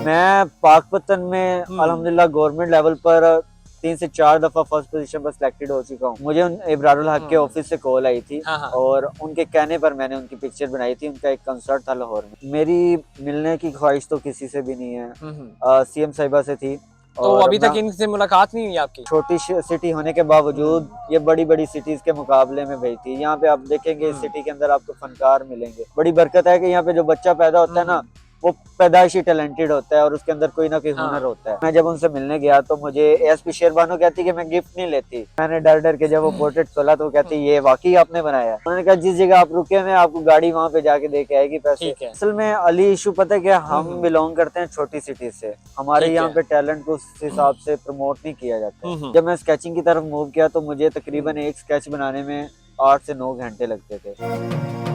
मैं पाकपतन में अल्हम्दुलिल्लाह गवर्नमेंट लेवल पर 3 से 4 दफा फर्स्ट पोजीशन पर सिलेक्टेड हो चुका हूँ। मुझे इब्रारुल हक के ऑफिस से कॉल आई थी और उनके कहने पर मैंने उनकी पिक्चर बनाई थी। उनका एक कंसर्ट था लाहौर में। मेरी मिलने की ख्वाहिश तो किसी से भी नहीं है, सीएम साहिबा से थी। तो अभी तक इनसे मुलाकात नहीं हुई आपकी? छोटी सिटी होने के बावजूद ये बड़ी बड़ी सिटीज के मुकाबले में भाई थी। यहाँ पे आप देखेंगे इस सिटी के अंदर आपको फनकार मिलेंगे। बड़ी बरकत है कि यहाँ पे जो बच्चा पैदा होता है ना, वो पैदाइशी टैलेंटेड होता है और उसके अंदर कोई ना कोई हुनर होता है। मैं जब उनसे मिलने गया तो मुझे एसपी शेरबानो कहती कि मैं गिफ्ट नहीं लेती। मैंने डर डर के जब वो पोर्ट्रेट खोला तो वो कहती ये वाकई आपने बनाया? उन्होंने कहा जिस जगह आप रुके मैं आपको गाड़ी वहाँ पे जाके दे के आएगी पैसे। असल में अली इशू पता है क्या, हम बिलोंग करते हैं छोटी सिटी से, हमारे यहाँ पे टैलेंट को उस हिसाब से प्रमोट नहीं किया जाता। जब मैं स्केचिंग की तरफ मूव किया तो मुझे तकरीबन एक स्केच बनाने में 8 से 9 घंटे लगते थे।